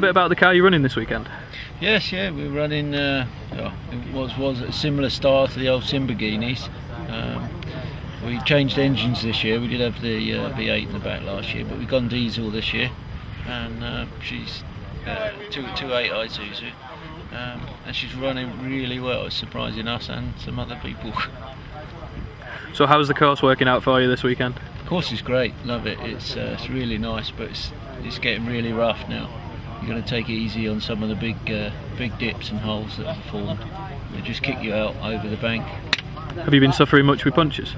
bit about the car you're running this weekend? Yes, yeah, we're running. It was a similar style to the old Lamborghinis. We changed engines this year. We did have the V8 in the back last year, but we've gone diesel this year, and she's 2.8 Isuzu, and she's running really well. It's surprising us and some other people. So how's the course working out for you this weekend? The course is great, love it. It's really nice, but it's getting really rough now. You're going to take it easy on some of the big dips and holes that have formed. They just kick you out over the bank. Have you been suffering much with punches?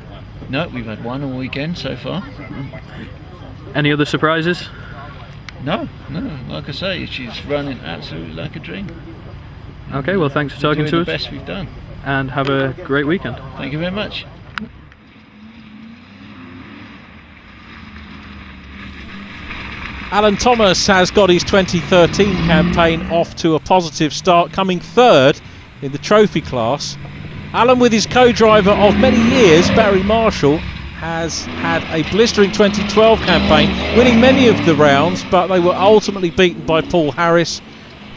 No, we've had one all weekend so far. Any other surprises? No, like I say, she's running absolutely like a dream. Okay, well thanks for talking to We're us. doing the best we've done. And have a great weekend. Thank you very much. Alan Thomas has got his 2013 campaign off to a positive start, coming third in the trophy class. Alan, with his co-driver of many years, Barry Marshall, has had a blistering 2012 campaign, winning many of the rounds, but they were ultimately beaten by Paul Harris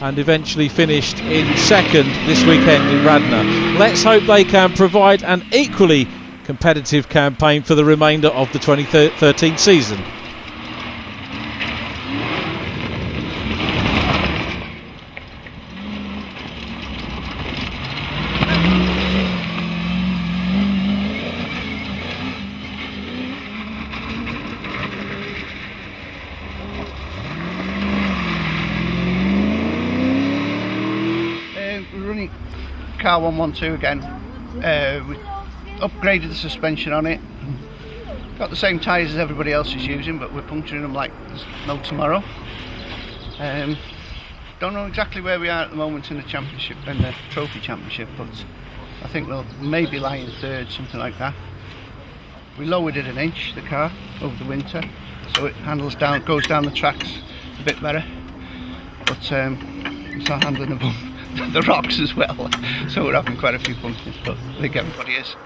and eventually finished in second this weekend in Radnor. Let's hope they can provide an equally competitive campaign for the remainder of the 2013 season. Car 112 again. We upgraded the suspension on it. Got the same tyres as everybody else is using, but we're puncturing them like there's no tomorrow. Don't know exactly where we are at the moment in the championship and the trophy championship, but I think we'll maybe lie in third, something like that. We lowered it an inch, the car, over the winter, so it goes down the tracks a bit better. But it's not handling the rocks as well, so we're having quite a few punctures, but I think everybody is.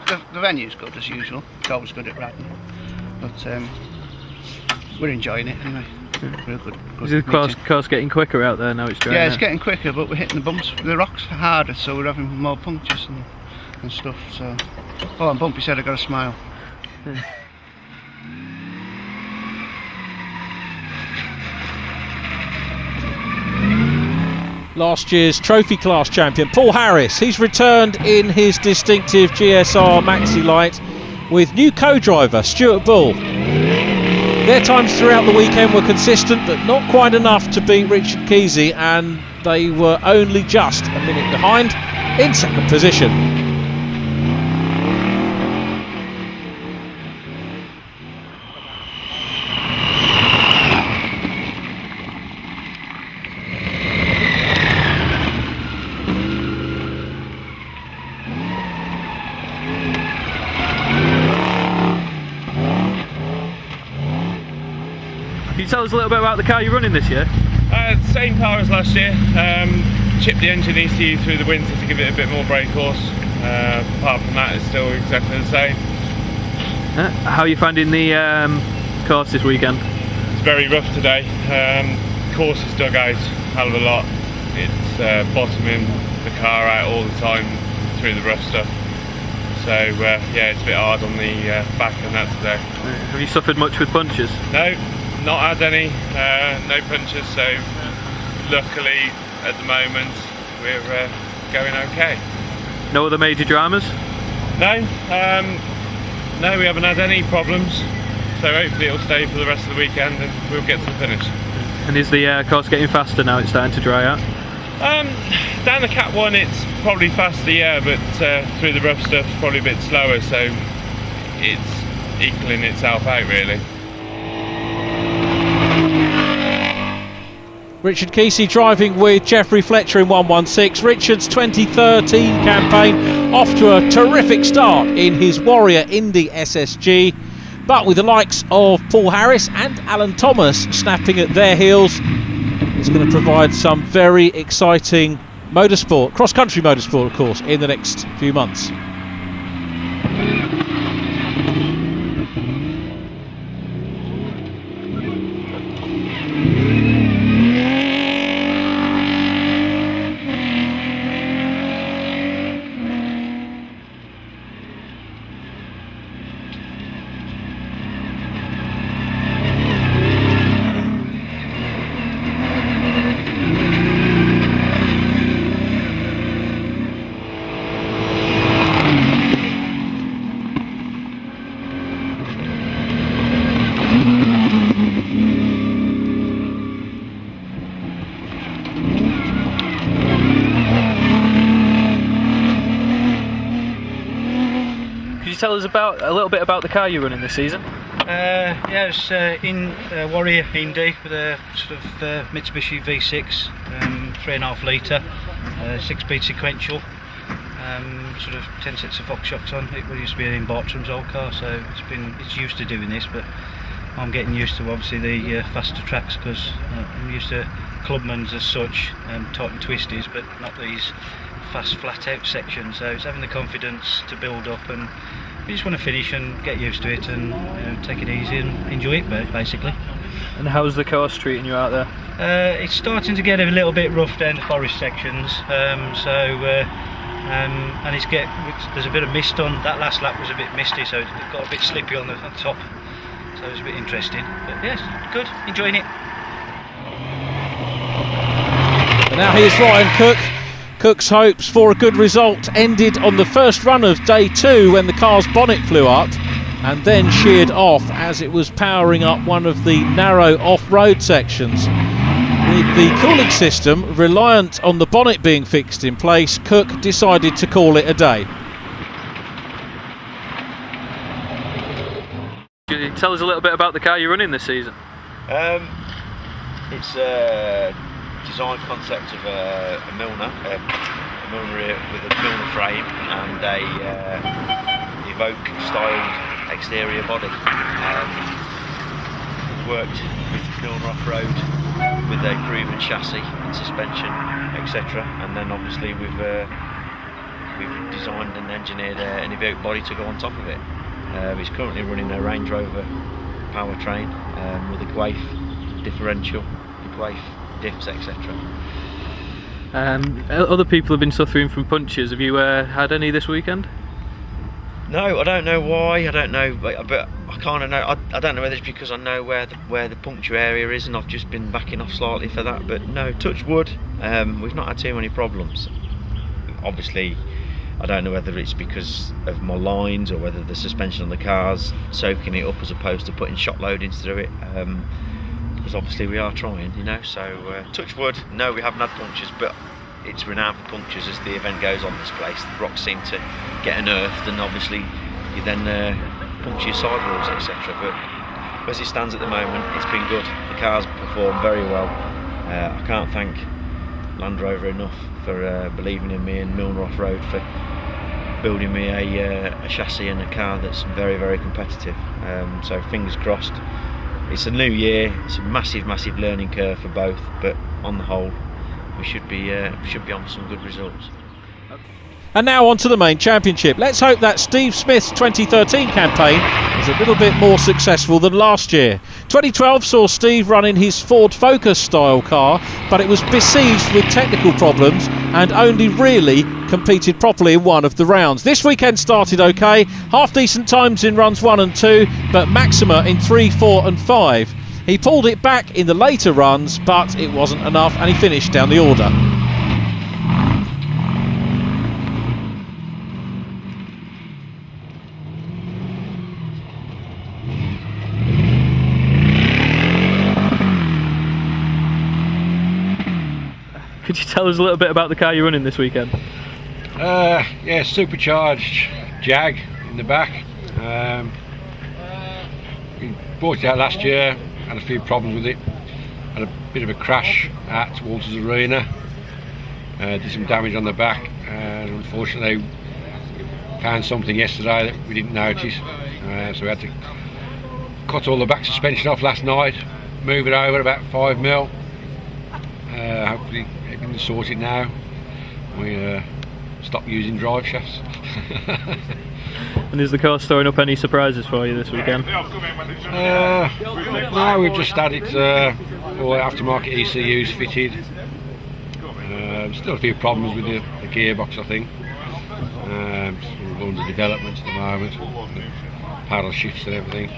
The venue's good as usual, it's always good at Radnor, but we're enjoying it anyway. Real good. Is the course getting quicker out there now it's dry? Yeah, it's getting quicker, but we're hitting the bumps. The rocks are harder, so we're having more punctures and stuff. So, oh, and Bumpy said I got a smile. Yeah. Last year's trophy class champion Paul Harris, he's returned in his distinctive GSR Maxi Light with new co-driver Stuart Bull. Their times throughout the weekend were consistent, but not quite enough to beat Richard Kesey, and they were only just a minute behind in second position. Can you tell us a little bit about the car you're running this year? Same power as last year. Chipped the engine ECU through the winter to give it a bit more brake horse. Apart from that, it's still exactly the same. How are you finding the course this weekend? It's very rough today. Course is dug out a hell of a lot. It's bottoming the car out all the time through the rough stuff. So yeah, it's a bit hard on the back and that today. Have you suffered much with punches? No, not had any, no punches, so luckily at the moment we're going okay. No other major dramas? No, no, we haven't had any problems, so hopefully it'll stay for the rest of the weekend and we'll get to the finish. And is the course getting faster now it's starting to dry out? Down the Cat 1 it's probably faster, yeah, but through the rough stuff probably a bit slower, so it's equaling itself out really. Richard Kesey driving with Jeffrey Fletcher in 116. Richard's 2013 campaign off to a terrific start in his Warrior Indy SSG, but with the likes of Paul Harris and Alan Thomas snapping at their heels, it's going to provide some very exciting motorsport, cross-country motorsport of course, in the next few months. tell us a little bit about the car you're running this season? Yeah, it's in Warrior Indy with a sort of Mitsubishi V6, 3.5 litre, 6-speed sequential, sort of 10 sets of Fox shocks on. It used to be in Bartram's old car, so it's used to doing this, but I'm getting used to obviously the faster tracks because I'm used to Clubmans as such, tight and twisties, but not these fast flat out sections. So it's having the confidence to build up, and you just want to finish and get used to it and take it easy and enjoy it basically. And how's the course treating you out there? It's starting to get a little bit rough down the forest sections, and there's a bit of mist on. That last lap was a bit misty, so it got a bit slippy on the top, so it was a bit interesting, but yes, good, enjoying it. And now here's Ryan Cook. Cook's hopes for a good result ended on the first run of day 2 when the car's bonnet flew up and then sheared off as it was powering up one of the narrow off-road sections. With the cooling system reliant on the bonnet being fixed in place, Cook decided to call it a day. Can you tell us a little bit about the car you're running this season? It's a design concept of a Milner with a Milner frame and a Evoque styled exterior body. Worked with Milner off-road with a proven chassis and suspension, etc. And then obviously we've designed and engineered an Evoque body to go on top of it. It's currently running a Range Rover powertrain with a Quaife differential, a Quaife diffs, etc. Other people have been suffering from punctures. Have you had any this weekend? No, I don't know why. I don't know, but I kind of know. I don't know whether it's because I know where the puncture area is, and I've just been backing off slightly for that. But no, touch wood, we've not had too many problems. Obviously, I don't know whether it's because of my lines or whether the suspension on the car's soaking it up as opposed to putting shock loadings through it. Because obviously we are trying, you know. So touch wood. No, we haven't had punctures, but it's renowned for punctures as the event goes on this place. The rocks seem to get unearthed, and obviously you then puncture your sidewalls, etc. But as it stands at the moment, it's been good. The car's performed very well. I can't thank Land Rover enough for believing in me and Milner Off-Road for building me a chassis and a car that's very, very competitive. So fingers crossed. It's a new year. It's a massive, massive learning curve for both, but on the whole, we should be on some good results. And now on to the main championship. Let's hope that Steve Smith's 2013 campaign is a little bit more successful than last year. 2012 saw Steve running his Ford Focus style car, but it was besieged with technical problems and only really competed properly in one of the rounds. This weekend started okay, half decent times in runs 1 and 2, but maxima in 3, 4 and 5. He pulled it back in the later runs, but it wasn't enough and he finished down the order. Could you tell us a little bit about the car you're running this weekend? Yeah, supercharged Jag in the back. We bought it out last year, had a few problems with it. Had a bit of a crash at Walters Arena. Did some damage on the back, and unfortunately found something yesterday that we didn't notice. So we had to cut all the back suspension off last night, move it over about 5 mil. Hopefully everything's sorted now. We stop using drive shafts. And is the car storing up any surprises for you this weekend? No, we've just had it all aftermarket ECUs fitted. Still a few problems with the gearbox, I think. We're under development at the moment, the paddle shifts and everything.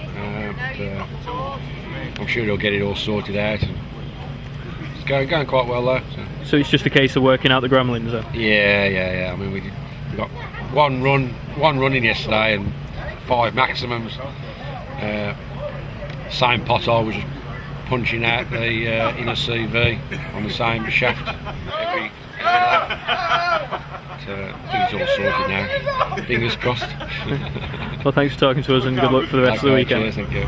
I'm sure he'll get it all sorted out. It's going quite well though. So it's just a case of working out the gremlins then? Yeah. I mean, we got one run in yesterday and 5 maximums. Same pothole was just punching out the inner CV on the same shaft every lap. I think it's all sorted now. Fingers crossed. Well, thanks for talking to us and good luck for the rest of the weekend. Cheers, thank you.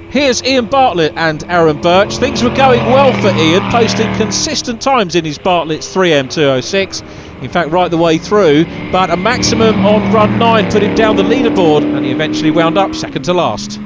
Here's Ian Bartlett and Aaron Birch. Things were going well for Ian, posting consistent times in his Bartlett's 3M206. In fact, right the way through, but a maximum on run 9 put him down the leaderboard, and he eventually wound up second to last.